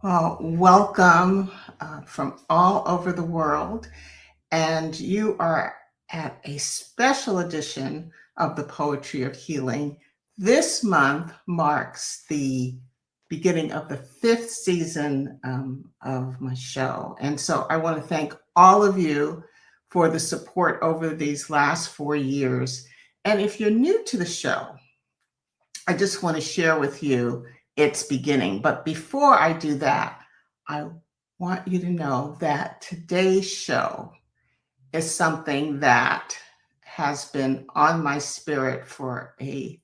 Well, welcome from all over the world. And you are at a special edition of the Poetry of Healing. This month marks the beginning of the fifth season of my show. And so I want to thank all of you for the support over these last 4 years. And if you're new to the show, I just want to share with you its beginning. But before I do that, I want you to know that today's show is something that has been on my spirit for a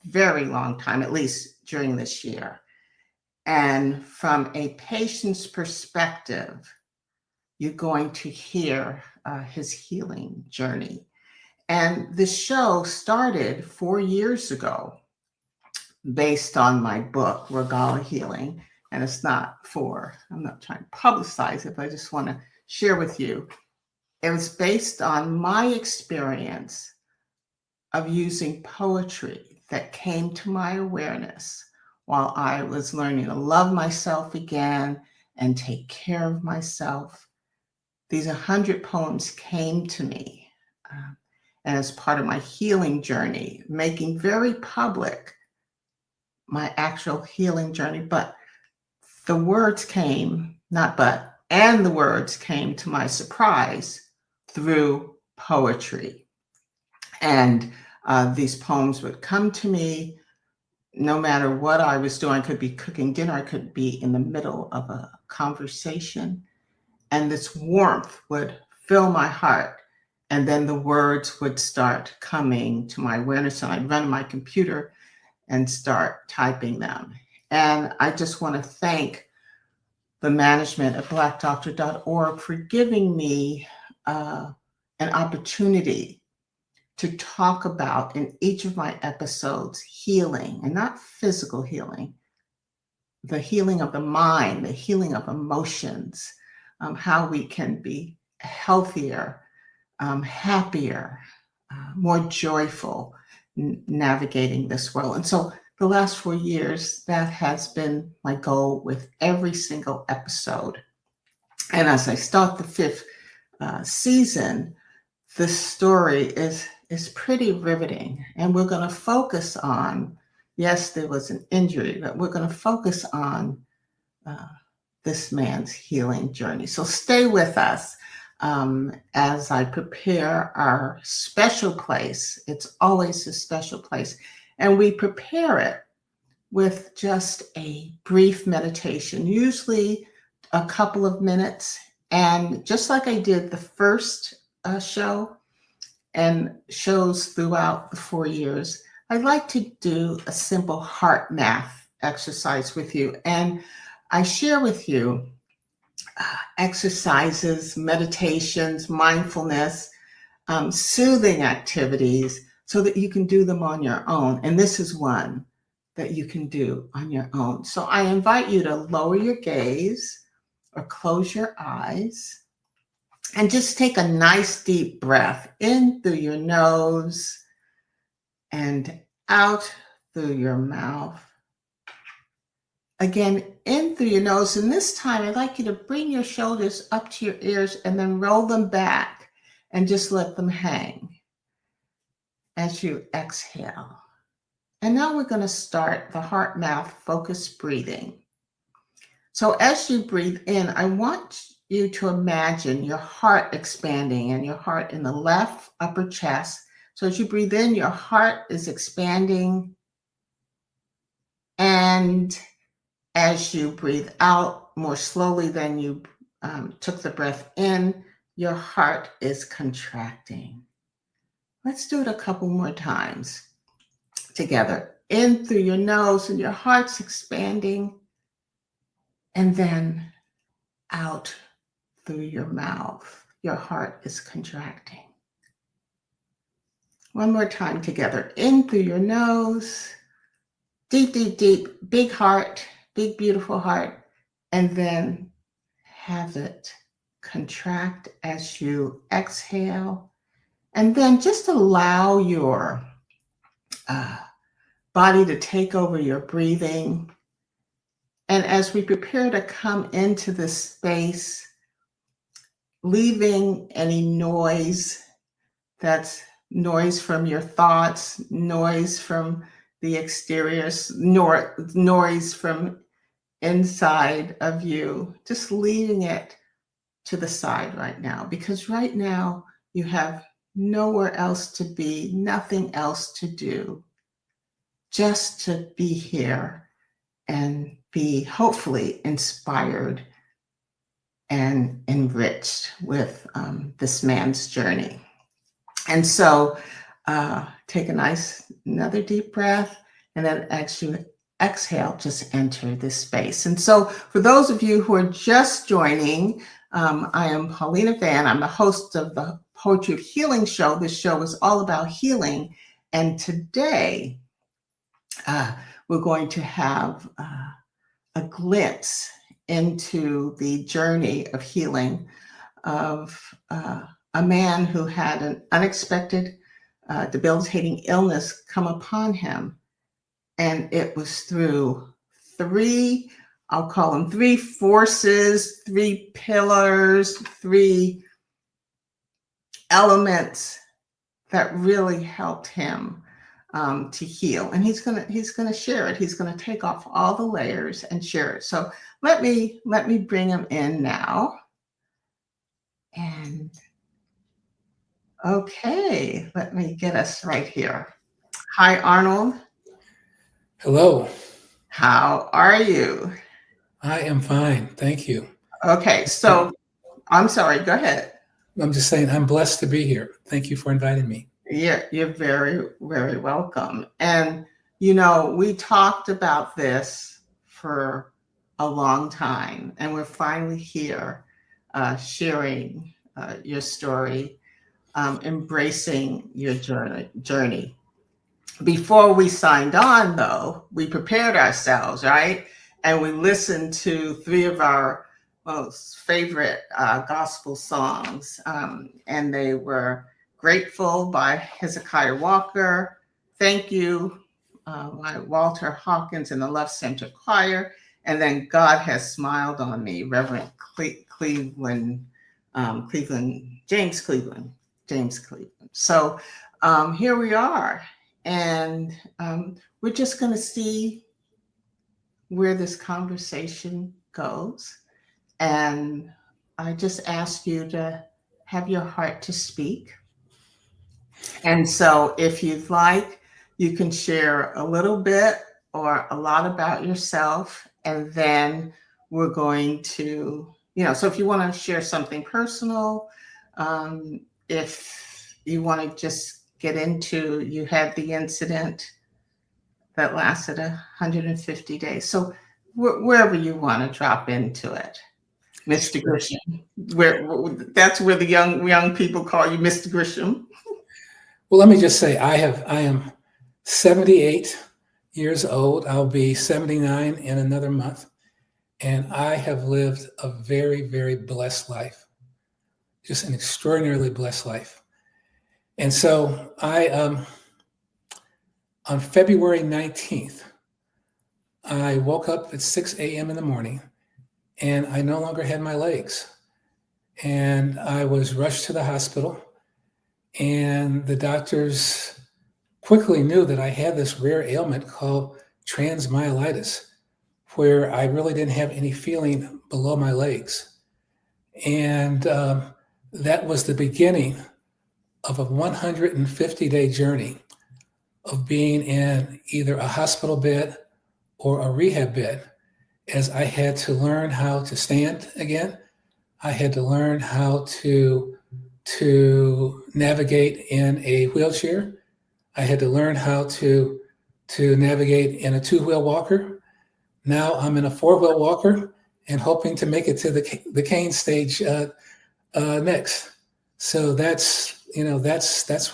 very long time, at least during this year. And from a patient's perspective, you're going to hear his healing journey. And the show started 4 years ago based on my book, Regala Healing. And it's not I'm not trying to publicize it, but I just want to share with you. It was based on my experience of using poetry that came to my awareness while I was learning to love myself again and take care of myself. These 100 poems came to me, and as part of my healing journey, making very public my actual healing journey. But the words came, not but, and the words came to my surprise through poetry. And these poems would come to me no matter what I was doing. I could be cooking dinner, I could be in the middle of a conversation, and this warmth would fill my heart. And then the words would start coming to my awareness, and I'd run my computer and start typing them. And I just want to thank the management at blackdoctor.org for giving me an opportunity to talk about in each of my episodes healing, and not physical healing, the healing of the mind, the healing of emotions, how we can be healthier, happier, more joyful, navigating this world. And so the last 4 years, that has been my goal with every single episode. And as I start the fifth season, the story is pretty riveting. And we're going to focus on, yes, there was an injury, but we're going to focus on this man's healing journey. So stay with us. As I prepare our special place. It's always a special place. And we prepare it with just a brief meditation, usually a couple of minutes. And just like I did the first show and shows throughout the 4 years, I'd like to do a simple heart math exercise with you. And I share with you exercises, meditations, mindfulness, soothing activities so that you can do them on your own. And this is one that you can do on your own. So I invite you to lower your gaze or close your eyes and just take a nice deep breath in through your nose and out through your mouth. Again, in through your nose. And this time, I'd like you to bring your shoulders up to your ears and then roll them back and just let them hang as you exhale. And now we're going to start the heart mouth focused breathing. So as you breathe in, I want you to imagine your heart expanding and your heart in the left upper chest. So as you breathe in, your heart is expanding, and as you breathe out more slowly than you took the breath in, your heart is contracting. Let's do it a couple more times together. In through your nose and your heart's expanding, and then out through your mouth. Your heart is contracting. One more time together. In through your nose, deep, deep, deep, big heart, big, beautiful heart, and then have it contract as you exhale. And then just allow your body to take over your breathing And as we prepare to come into this space, leaving any noise, that's noise from your thoughts, noise from the exterior, noise from inside of you, just leaving it to the side right now, because right now you have nowhere else to be, nothing else to do, just to be here and be hopefully inspired and enriched with this man's journey. And so take a nice, another deep breath, and then as you exhale, just enter this space. And so for those of you who are just joining, I am Paulina Van. I'm the host of the Poetry of Healing show. This show is all about healing. And today we're going to have a glimpse into the journey of healing of a man who had an unexpected debilitating illness come upon him. And it was through three, I'll call them three forces, three pillars, three elements that really helped him to heal. And he's gonna share it. He's gonna take off all the layers and share it. So let me bring him in now. And okay, let me get us right here. Hi, Arnold. Hello. How are you? I am fine. Thank you. Okay, so I'm sorry, go ahead. I'm just saying I'm blessed to be here. Thank you for inviting me. You're very, very welcome. And, you know, we talked about this for a long time, and we're finally here sharing your story, embracing your journey. Before we signed on, though, we prepared ourselves, right? And we listened to three of our most favorite gospel songs. And they were Grateful by Hezekiah Walker, Thank You by Walter Hawkins and the Love Center Choir, and then God Has Smiled on Me, Reverend Cleveland, James Cleveland. So here we are. And we're just going to see where this conversation goes. And I just ask you to have your heart to speak. And so if you'd like, you can share a little bit or a lot about yourself. And then we're going to, you know, so if you want to share something personal, if you want to just get into, you had the incident that lasted 150 days. So wherever you want to drop into it, Mr. Sure. Grisham, that's where the young people call you Mr. Grisham. Well, let me just say I am 78 years old. I'll be 79 in another month. And I have lived a very, very blessed life, just an extraordinarily blessed life. And so on February 19th, I woke up at 6 a.m. in the morning and I no longer had my legs. And I was rushed to the hospital, and the doctors quickly knew that I had this rare ailment called transmyelitis, where I really didn't have any feeling below my legs. And that was the beginning of a 150-day journey of being in either a hospital bed or a rehab bed, as I had to learn how to stand again. I had to learn how to navigate in a wheelchair. I had to learn how to navigate in a two-wheel walker. Now I'm in a four-wheel walker and hoping to make it to the cane stage next. So that's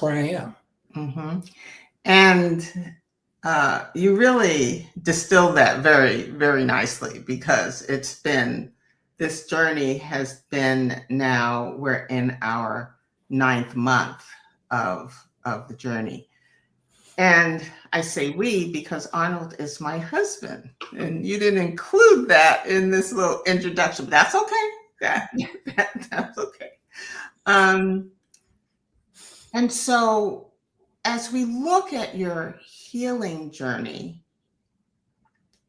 where I am. Mm-hmm. And you really distilled that very, very nicely, because this journey has been, now we're in our 9th month of the journey. And I say we because Arnold is my husband. And you didn't include that in this little introduction, but that's okay. That's okay. Um, and so, as we look at your healing journey,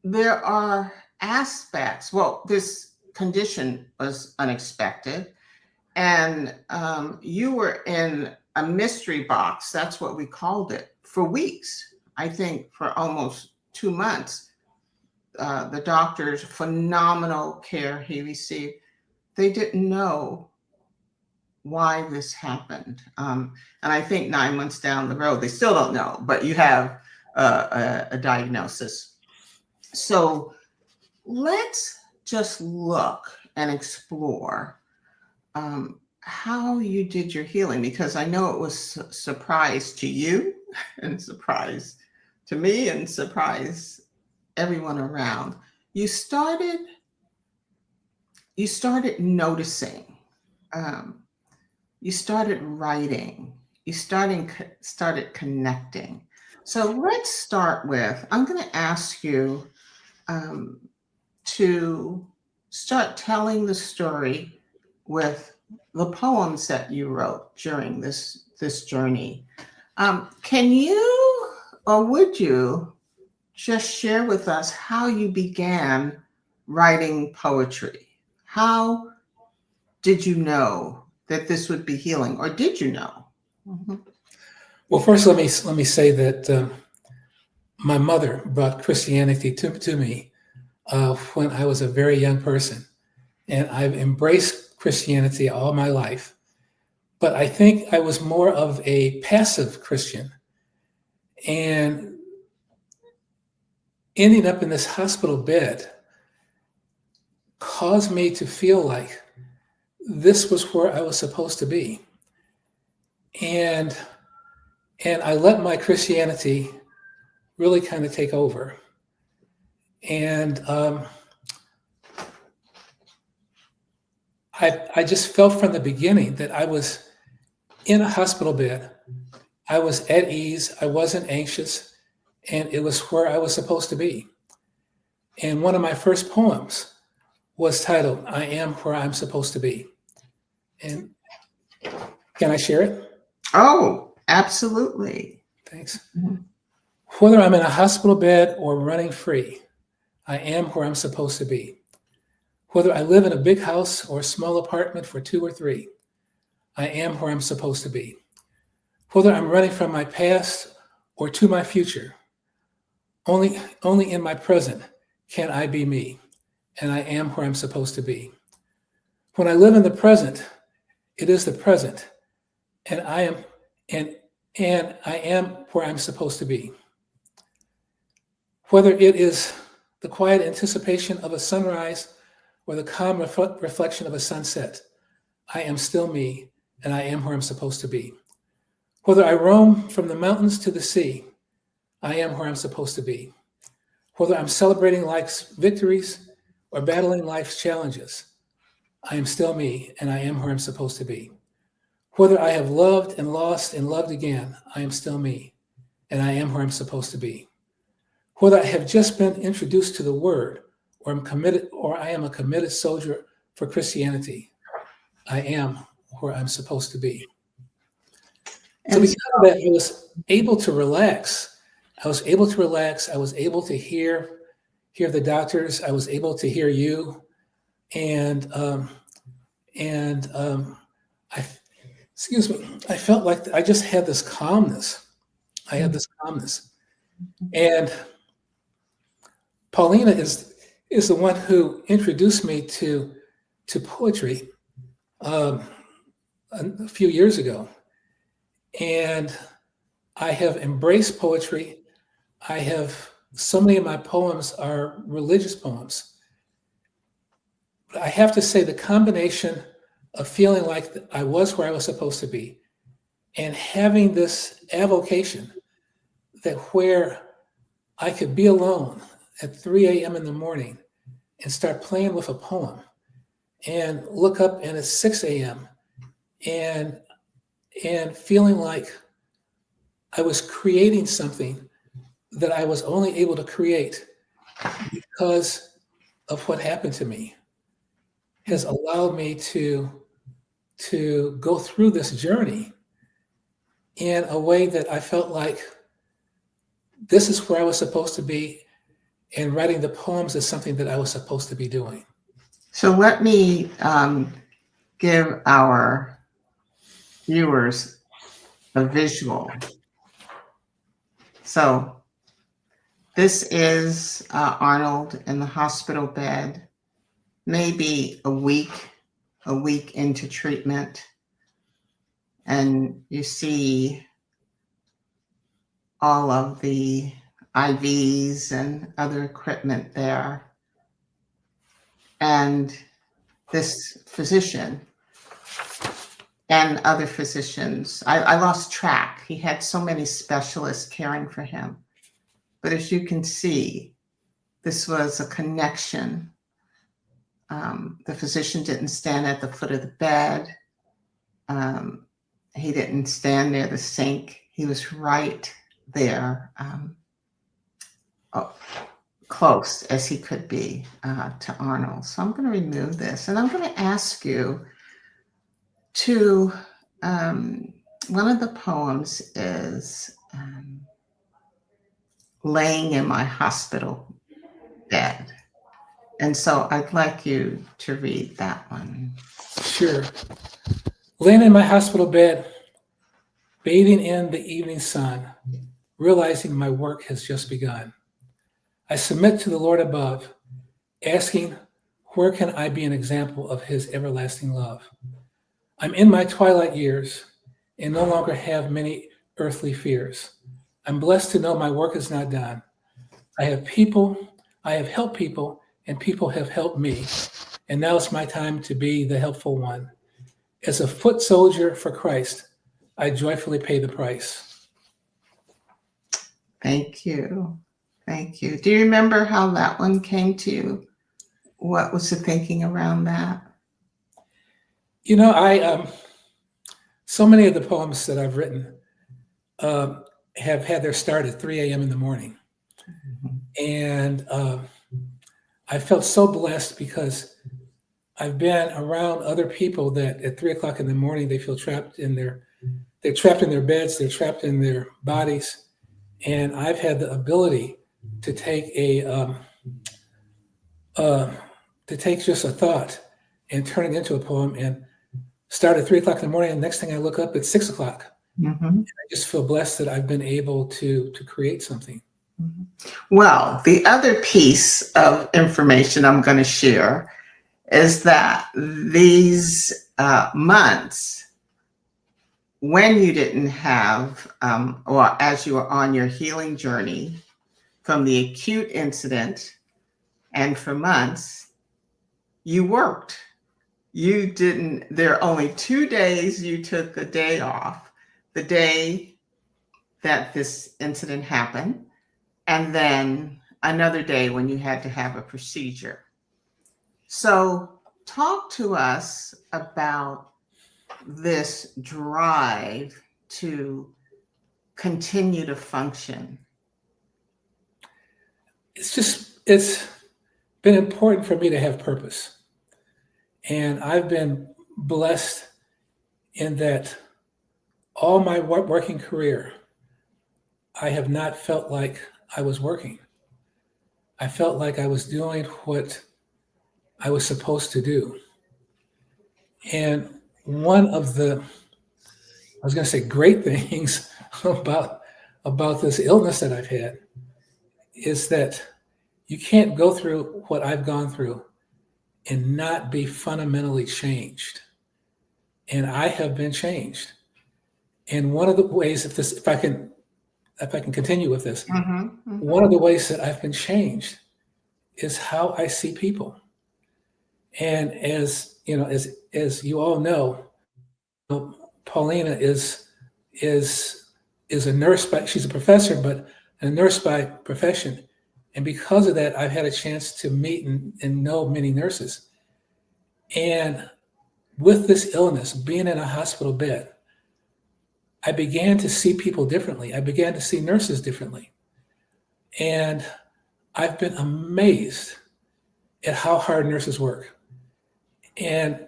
there are aspects. Well, this condition was unexpected, and you were in a mystery box. That's what we called it for weeks. I think for almost 2 months. The doctor's phenomenal care he received. They didn't know why this happened. And I think 9 months down the road, they still don't know, but you have a diagnosis. So let's just look and explore how you did your healing, because I know it was a surprise to you and surprise to me and surprise everyone around. You started noticing. Um, you started writing. You started connecting. So let's start with. I'm going to ask you um, to start telling the story with the poems that you wrote during this journey. Can you, or would you, just share with us how you began writing poetry? How did you know that this would be healing, or did you know? Mhm. Well, first, let me say that my mother brought Christianity to me when I was a very young person, and I've embraced Christianity all my life. But I think I was more of a passive Christian, and ending up in this hospital bed caused me to feel like this was where I was supposed to be. And I let my Christianity really kind of take over. And I just felt from the beginning that I was in a hospital bed. I was at ease. I wasn't anxious. And it was where I was supposed to be. And one of my first poems was titled, "I Am Where I'm Supposed to Be." And can I share it? Oh, absolutely. Thanks. Mhm. Whether I'm in a hospital bed or running free, I am where I'm supposed to be. Whether I live in a big house or a small apartment for two or three, I am where I'm supposed to be. Whether I'm running from my past or to my future, only in my present can I be me, and I am where I'm supposed to be. When I live in the present, it is the present, and I am and I am where I'm supposed to be. Whether it is the quiet anticipation of a sunrise or the calm reflection of a sunset, I am still me, and I am where I'm supposed to be. Whether I roam from the mountains to the sea, I am where I'm supposed to be. Whether I'm celebrating life's victories or battling life's challenges, I am still me, and I am where I'm supposed to be. Whether I have loved and lost and loved again, I am still me, and I am where I'm supposed to be. Whether I have just been introduced to the word, or I am a committed soldier for Christianity, I am where I'm supposed to be. So And because of that, I was able to relax. I was able to relax. I was able to hear the doctors. I was able to hear you, and I, excuse me, I felt like I just had this calmness. I had this calmness, and Paulina is the one who introduced me to poetry um, a few years ago, and I have embraced poetry. I have so many of my poems are religious poems. But I have to say the combination of feeling like I was where I was supposed to be and having this avocation that where I could be alone at 3 a.m. in the morning and start playing with a poem and look up and it's 6 a.m. and feeling like I was creating something that I was only able to create because of what happened to me, has allowed me to go through this journey in a way that I felt like this is where I was supposed to be, and writing the poems is something that I was supposed to be doing. So let me give our viewers a visual. So this is Arnold in the hospital bed, maybe a week into treatment. And you see all of the IVs and other equipment there. And this physician and other physicians, I lost track. He had so many specialists caring for him. But as you can see, this was a connection. The physician didn't stand at the foot of the bed. He didn't stand near the sink. He was right there, close as he could be to Arnold. So I'm going to remove this, and I'm going to ask you to, one of the poems is laying in my hospital bed. And so I'd like you to read that one. Sure. Laying in my hospital bed, bathing in the evening sun, realizing my work has just begun. I submit to the Lord above, asking, where can I be an example of his everlasting love? I'm in my twilight years and no longer have many earthly fears. I'm blessed to know my work is not done. I have helped people, and people have helped me. And now it's my time to be the helpful one. As a foot soldier for Christ, I joyfully pay the price. Thank you. Thank you. Do you remember how that one came to you? What was the thinking around that? You know, so many of the poems that I've written have had their start at 3 a.m. in the morning. And I felt so blessed because I've been around other people that at 3 o'clock in the morning, they feel they're trapped in their beds, they're trapped in their bodies. And I've had the ability to take just a thought and turn it into a poem, and start at 3 o'clock in the morning. And the next thing I look up, it's 6 o'clock. Mm-hmm. I just feel blessed that I've been able to create something. Mm-hmm. Well, the other piece of information I'm going to share is that these months, when you didn't have, or as you were on your healing journey from the acute incident, and for months, you worked. There are only 2 days you took a day off, the day that this incident happened, and then another day when you had to have a procedure. So talk to us about this drive to continue to function. It's been important for me to have purpose. And I've been blessed in that all my working career, I have not felt like I was working. I felt like I was doing what I was supposed to do. And one of the, I was going to say, great things about this illness that I've had is that you can't go through what I've gone through and not be fundamentally changed. And I have been changed. And one of the ways, if I can continue with this, one of the ways that I've been changed is how I see people. And as you know, as you all know, Paulina is a nurse, but she's a professor, but a nurse by profession. And because of that, I've had a chance to meet and know many nurses. And with this illness, being in a hospital bed, I began to see people differently. I began to see nurses differently. And I've been amazed at how hard nurses work. And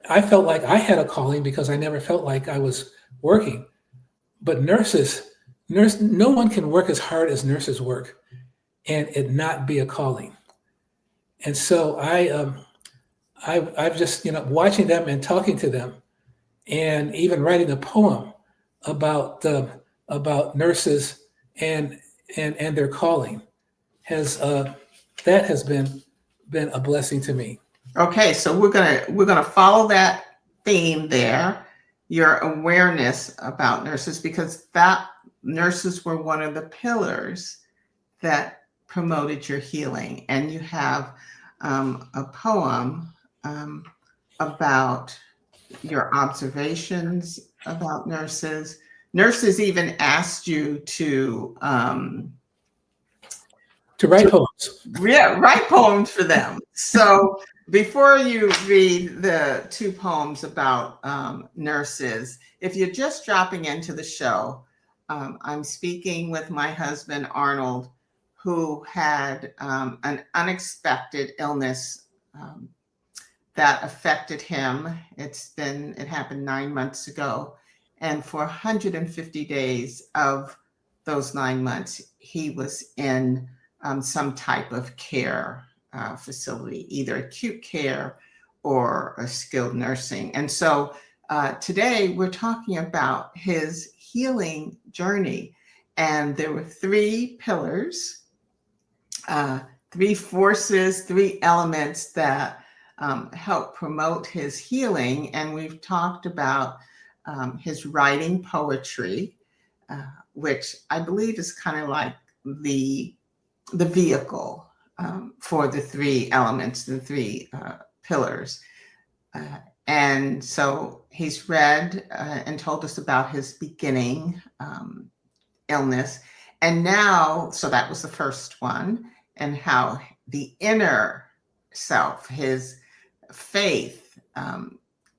I felt like I had a calling because I never felt like I was working. But no one can work as hard as nurses work and it not be a calling. And so I've just, watching them and talking to them and even writing a poem about nurses and their calling has that has been a blessing to me. Okay, so we're gonna follow that theme there, your awareness about nurses, because that nurses were one of the pillars that promoted your healing, and you have a poem about your observations about nurses. Nurses even asked you to write poems. Yeah, write poems for them. So before you read the two poems about nurses, if you're just dropping into the show, I'm speaking with my husband, Arnold, who had an unexpected illness that affected him. It happened 9 months ago. And for 150 days of those 9 months, he was in some type of care facility, either acute care or a skilled nursing. And so today we're talking about his healing journey. And there were three pillars, three forces, three elements that help promote his healing. And we've talked about his writing poetry, which I believe is kind of like the vehicle for the three elements, the three pillars. And so he's read and told us about his beginning illness. And now, so that was the first one, and how the inner self, his faith,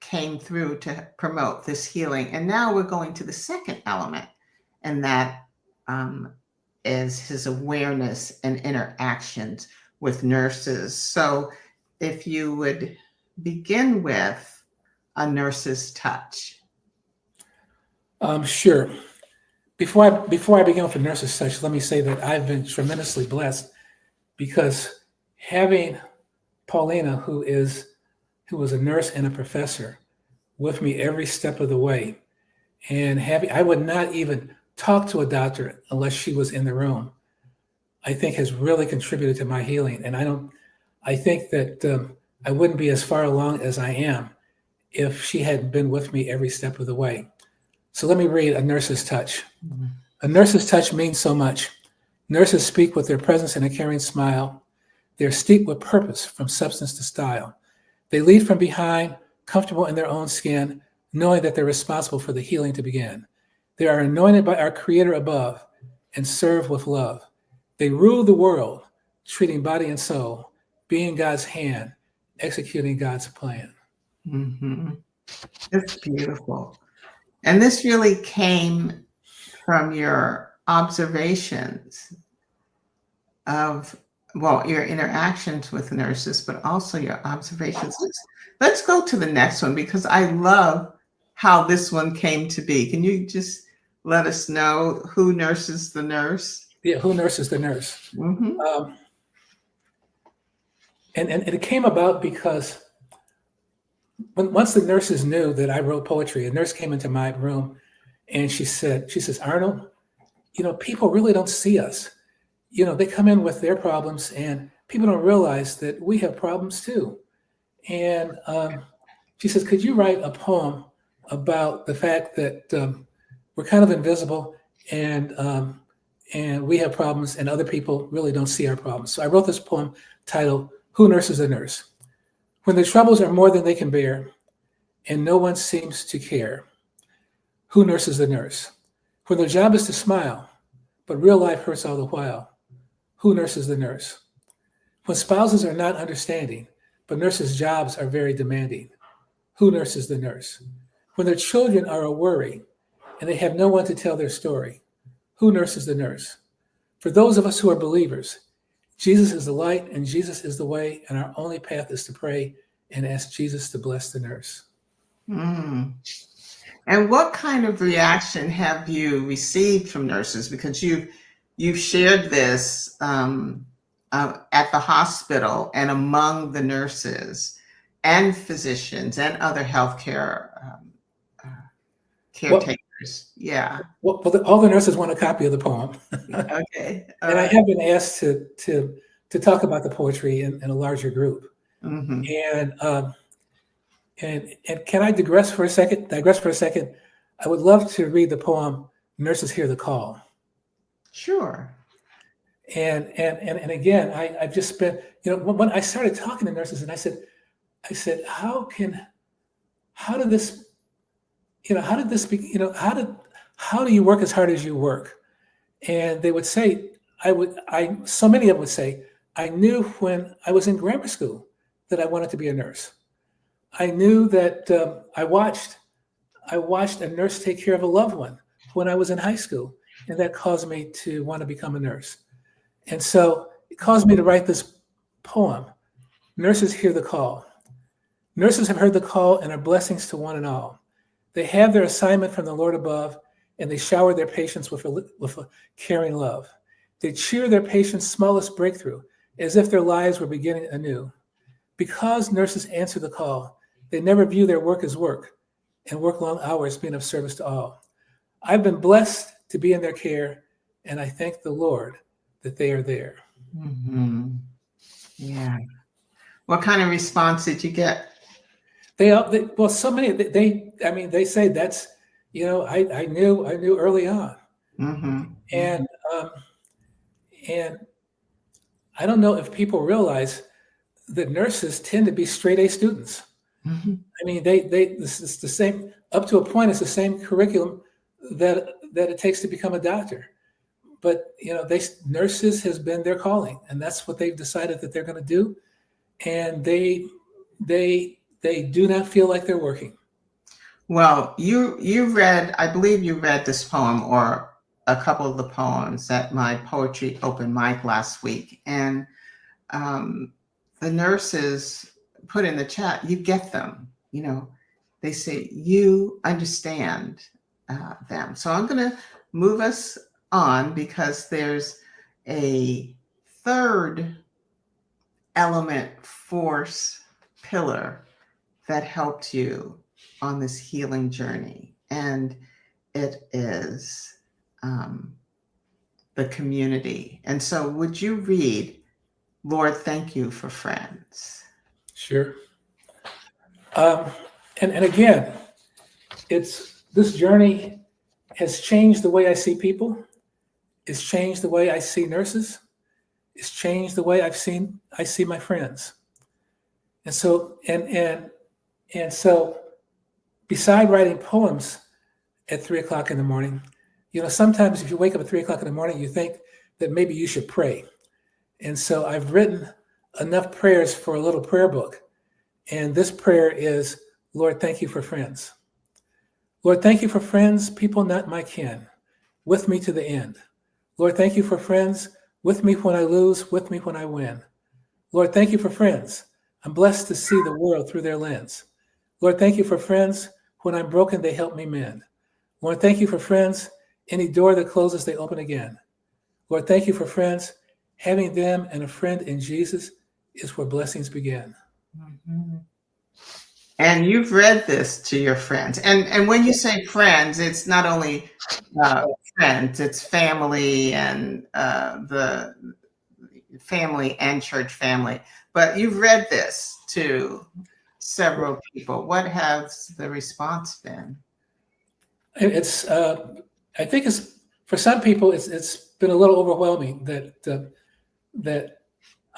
came through to promote this healing. And now we're going to the second element, and that is his awareness and interactions with nurses. So if you would begin with a nurse's touch. Sure. Before I begin with a nurse's touch, let me say that I've been tremendously blessed because having Paulina, who was a nurse and a professor, with me every step of the way, and I would not even talk to a doctor unless she was in the room, I think has really contributed to my healing. And I think that I wouldn't be as far along as I am if she hadn't been with me every step of the way. So let me read a nurse's touch. Mm-hmm. A nurse's touch means so much. Nurses speak with their presence and a caring smile. They're steeped with purpose from substance to style. They lead from behind, comfortable in their own skin, knowing that they're responsible for the healing to begin. They are anointed by our Creator above and serve with love. They rule the world, treating body and soul, being God's hand, executing God's plan. Mm-hmm. It's beautiful. And this really came from your observations of, your interactions with nurses, but also your observations. Let's go to the next one, because I love how this one came to be. Can you just let us know who nurses the nurse? Yeah, who nurses the nurse? Mm-hmm. And it came about because once the nurses knew that I wrote poetry, a nurse came into my room and she says, Arnold, people really don't see us. They come in with their problems and people don't realize that we have problems too. And she says, could you write a poem about the fact that we're kind of invisible and we have problems and other people really don't see our problems. So I wrote this poem titled, Who Nurses the Nurse? When the troubles are more than they can bear and no one seems to care, who nurses the nurse? When their job is to smile, but real life hurts all the while, who nurses the nurse? When spouses are not understanding, but nurses' jobs are very demanding, who nurses the nurse? When their children are a worry and they have no one to tell their story. Who nurses the nurse? For those of us who are believers, Jesus is the light and Jesus is the way, and our only path is to pray and ask Jesus to bless the nurse. Mm. And what kind of reaction have you received from nurses? Because you've shared this at the hospital and among the nurses and physicians and other healthcare uh, caretakers. Yeah. Well, all the nurses want a copy of the poem. Okay. All And I right. have been asked to talk about the poetry in a larger group. Mm-hmm. And can I digress for a second? I would love to read the poem "Nurses Hear the Call." Sure. And again, I've just been, when I started talking to nurses, and I said, how did this, how did this be, how do you work as hard as you work? And they would say, so many of them would say, I knew when I was in grammar school that I wanted to be a nurse. I knew that I watched a nurse take care of a loved one when I was in high school, and that caused me to want to become a nurse. And so it caused me to write this poem, Nurses Hear the Call. Nurses have heard the call and are blessings to one and all. They have their assignment from the Lord above, and they shower their patients with a caring love. They cheer their patients' smallest breakthrough as if their lives were beginning anew. Because nurses answer the call, they never view their work as work and work long hours being of service to all. I've been blessed to be in their care, and I thank the Lord that they are there. Mm-hmm. Yeah. What kind of response did you get? So many, they say that's, I knew early on. Mm-hmm. And I don't know if people realize that nurses tend to be straight A students. Mm-hmm. I mean, this is the same, up to a point, it's the same curriculum that it takes to become a doctor. But, nurses has been their calling, and that's what they've decided that they're going to do. And they do not feel like they're working. Well, you read, I believe you read this poem or a couple of the poems at my poetry open mic last week. And the nurses put in the chat, you get them, they say, you understand them. So I'm going to move us on because there's a third element, force, pillar that helped you on this healing journey. And it is the community. And so would you read, Lord, thank you for friends? Sure. And again, this journey has changed the way I see people. It's changed the way I see nurses. It's changed the way I see my friends. And so, and so beside writing poems at 3:00 in the morning, sometimes if you wake up at 3:00 in the morning, you think that maybe you should pray. And so I've written enough prayers for a little prayer book. And this prayer is, Lord, thank you for friends. Lord, thank you for friends, people not my kin, with me to the end. Lord, thank you for friends, with me when I lose, with me when I win. Lord, thank you for friends. I'm blessed to see the world through their lens. Lord, thank you for friends. When I'm broken, they help me mend. Lord, thank you for friends. Any door that closes, they open again. Lord, thank you for friends. Having them and a friend in Jesus is where blessings begin. Mm-hmm. And you've read this to your friends. And when you say friends, it's not only friends, it's family and the family and church family. But you've read this to several people. What has the response been? It's, I think it's, for some people, it's been a little overwhelming that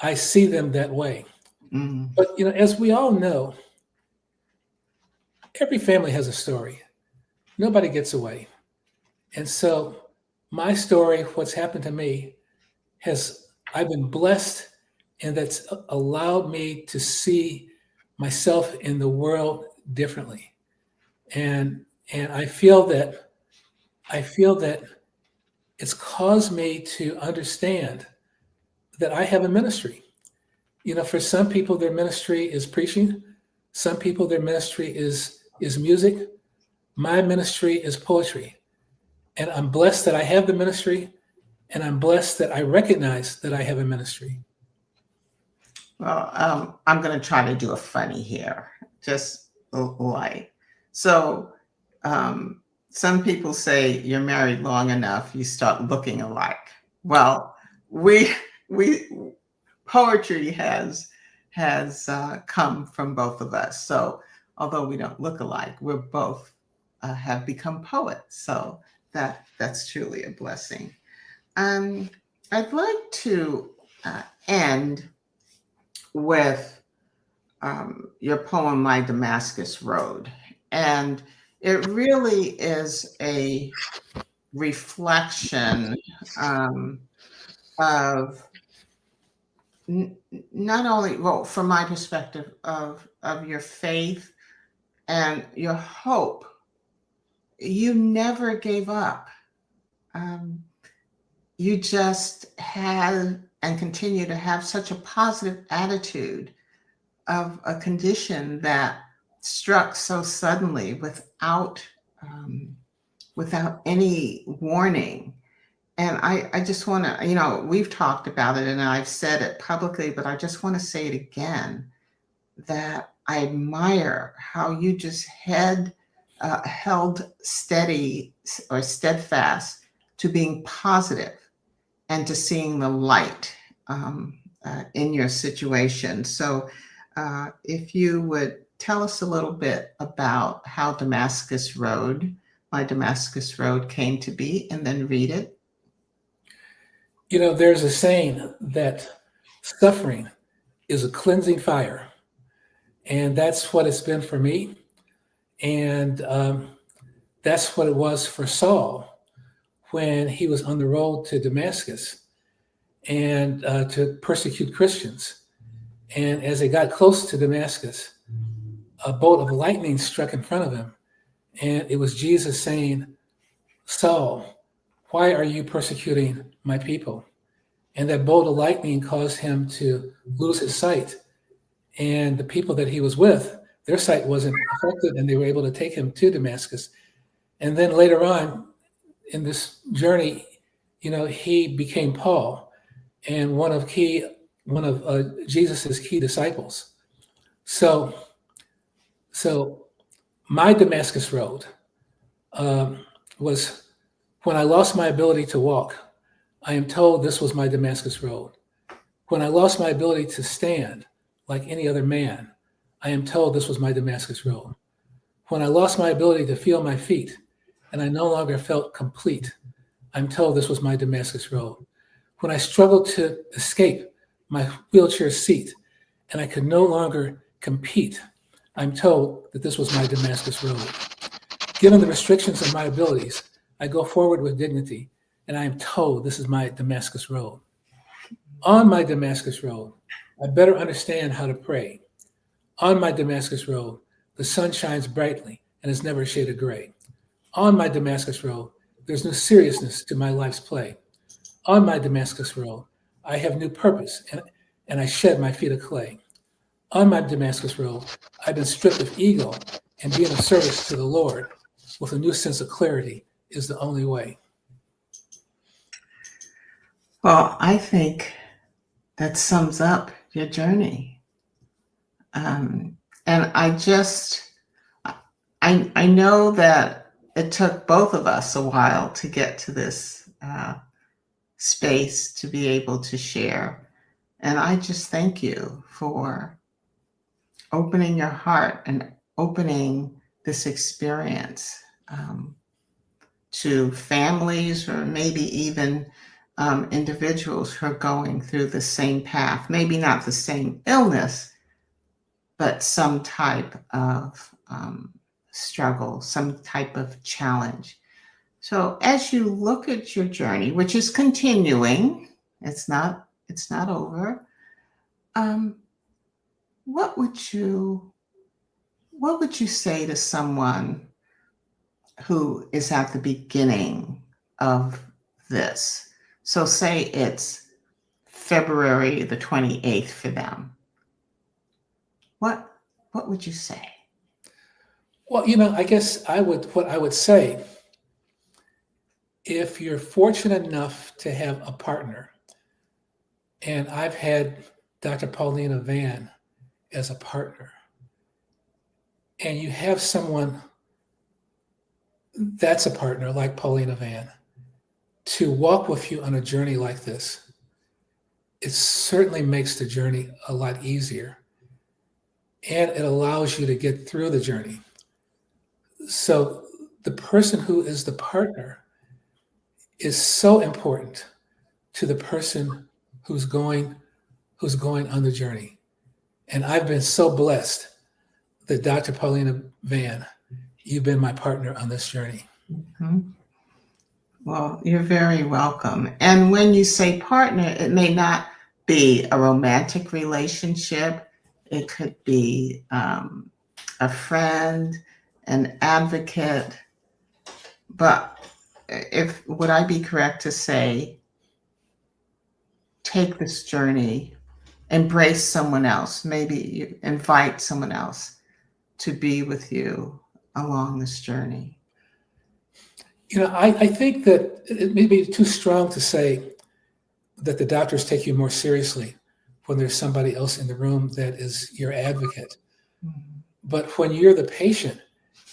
I see them that way. Mm-hmm. But, as we all know, every family has a story. Nobody gets away. And so my story, what's happened to me, I've been blessed, and that's allowed me to see myself in the world differently. And I feel that I feel that it's caused me to understand that I have a ministry. For some people, their ministry is preaching. Some people, their ministry is music. My ministry is poetry. And I'm blessed that I have the ministry, and I'm blessed that I recognize that I have a ministry. Well, I'm going to try to do a funny here, just light. So, um, some people say you're married long enough, you start looking alike. Well, we we poetry has come from both of us. So, although we don't look alike, we're both have become poets. So that's truly a blessing. Um, I'd like to end with your poem, My Damascus Road. And it really is a reflection um, of not only, well, from my perspective, of your faith and your hope. You never gave up. Um, you just had and continue to have such a positive attitude of a condition that struck so suddenly um, without any warning. And I just want to, we've talked about it and I've said it publicly, but I just want to say it again that I admire how you just held steady or steadfast to being positive and to seeing the light in your situation. So, if you would tell us a little bit about how My Damascus Road came to be, and then read it. There's a saying that suffering is a cleansing fire. And that's what it's been for me. And that's what it was for Saul when he was on the road to Damascus and to persecute Christians. And as they got close to Damascus, a bolt of lightning struck in front of him. And it was Jesus saying, Saul, why are you persecuting my people? And that bolt of lightning caused him to lose his sight. And the people that he was with, their sight wasn't affected, and they were able to take him to Damascus. And then later on in this journey, he became Paul and one of Jesus's key disciples. So my Damascus Road was when I lost my ability to walk. I am told this was my Damascus Road. When I lost my ability to stand like any other man, I am told this was my Damascus Road. When I lost my ability to feel my feet and I no longer felt complete, I'm told this was my Damascus Road. When I struggled to escape my wheelchair seat and I could no longer compete, I'm told that this was my Damascus Road. Given the restrictions of my abilities, I go forward with dignity, and I am told this is my Damascus Road. On my Damascus Road, I better understand how to pray. On my Damascus Road, the sun shines brightly and is never a shade of gray. On my Damascus Road, there's no seriousness to my life's play. On my Damascus Road, I have new purpose and I shed my feet of clay. On my Damascus Road, I've been stripped of ego, and being of service to the Lord with a new sense of clarity is the only way. Well, I think that sums up your journey. And I know that it took both of us a while to get to this space to be able to share. And I just thank you for opening your heart and opening this experience to families or maybe even individuals who are going through the same path, maybe not the same illness, but some type of struggle, some type of challenge. So as you look at your journey, which is continuing, it's not over. What would you say to someone who is at the beginning of this. So say it's February the 28th for them. What would you say? Well, I guess what I would say, if you're fortunate enough to have a partner, and I've had Dr. Paulina Van as a partner, and you have someone that's a partner like Paulina Van to walk with you on a journey like this, it certainly makes the journey a lot easier, and it allows you to get through the journey. So the person who is the partner is so important to the person who's going on the journey. And I've been so blessed that Dr. Paulina Van, you've been my partner on this journey. Mhm. Well, you're very welcome. And when you say partner, it may not be a romantic relationship. It could be a friend, an advocate. But would I be correct to say, take this journey, embrace someone else, maybe you invite someone else to be with you along this journey? I think that it may be too strong to say that the doctors take you more seriously when there's somebody else in the room that is your advocate. Mhm. But when you're the patient,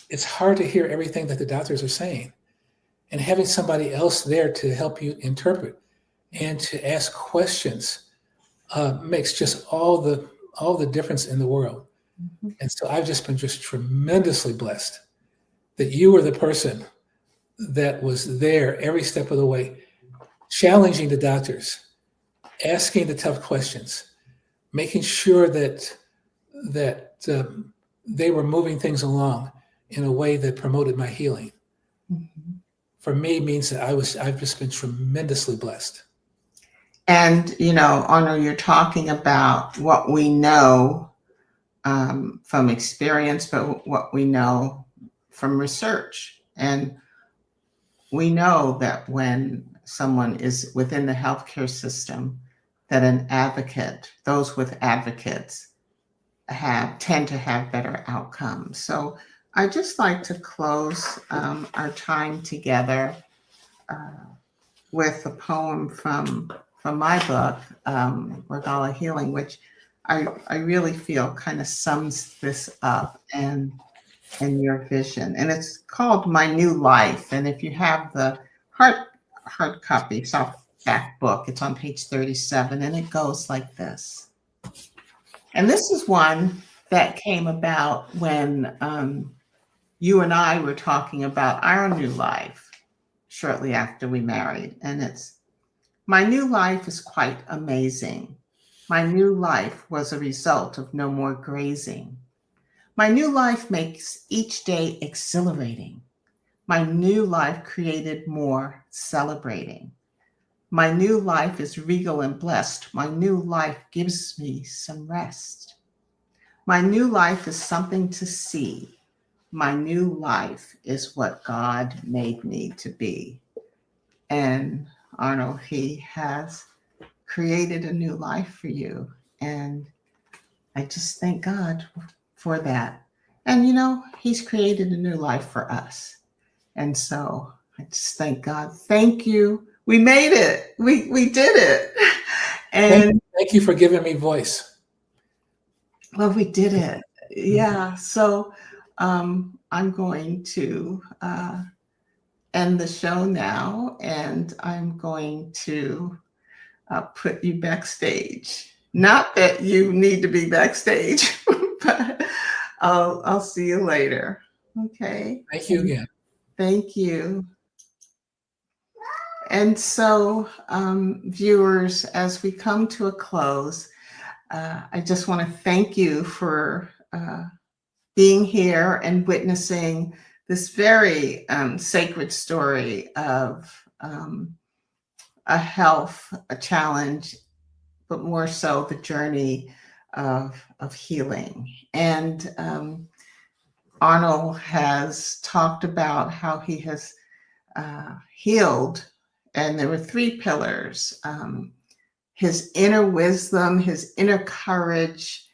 it's hard to hear everything that the doctors are saying. And having somebody else there to help you interpret and to ask questions makes just all the difference in the world. Mhm. And so I've just been just tremendously blessed that you were the person that was there every step of the way, challenging the doctors, asking the tough questions, making sure that they were moving things along in a way that promoted my healing. Mhm. For me, means that I've just been tremendously blessed. And, Arnold, you're talking about what we know from experience, but what we know from research. And we know that when someone is within the healthcare system, that those with advocates tend to have better outcomes. So I just like to close our time together uh, with a poem from my book, Regala Healing, which I really feel kind of sums this up and your vision. And it's called My New Life. And if you have the hard copy, softback book, it's on page 37, and it goes like this. And this is one that came about when you and I were talking about our new life shortly after we married. And it's, my new life is quite amazing. My new life was a result of no more grazing. My new life makes each day exhilarating. My new life created more celebrating. My new life is regal and blessed. My new life gives me some rest. My new life is something to see. My new life is what God made me to be. And Arnold, He has created a new life for you. And I just thank God for that. And He's created a new life for us. And so I just thank God. Thank you. We made it. We did it. And Thank you for giving me voice. well, we did it. Yeah. So I'm going to end the show now, and I'm going to put you backstage. Not that you need to be backstage, but I'll see you later. Okay. Thank you again. Thank you. And so, viewers, as we come to a close, I just want to thank you for being here and witnessing this very sacred story of a challenge, but more so the journey of healing. And Arnold has talked about how he has healed, and there were three pillars: his inner wisdom, his inner courage,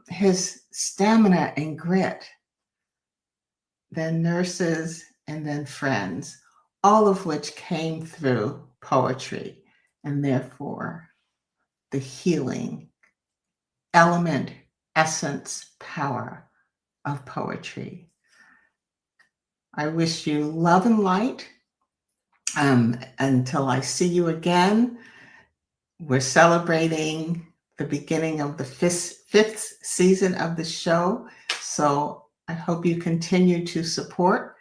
his stamina and grit, then nurses, and then friends, all of which came through poetry, and therefore the healing element, essence, power of poetry. I wish you love and light. Until I see you again, we're celebrating the beginning of the fifth season of the show. So I hope you continue to support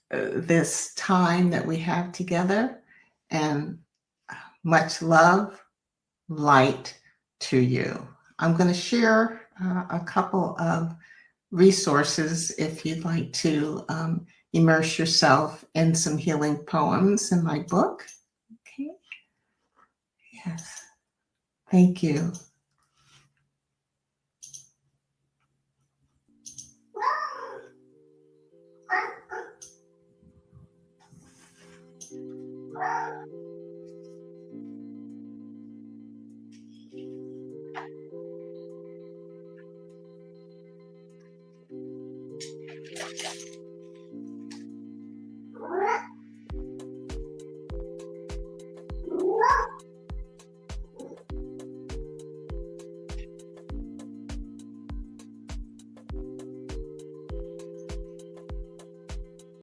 this time that we have together, and much love, light to you. I'm going to share a couple of resources if you'd like to immerse yourself in some healing poems in my book. Okay. Yes. Thank you.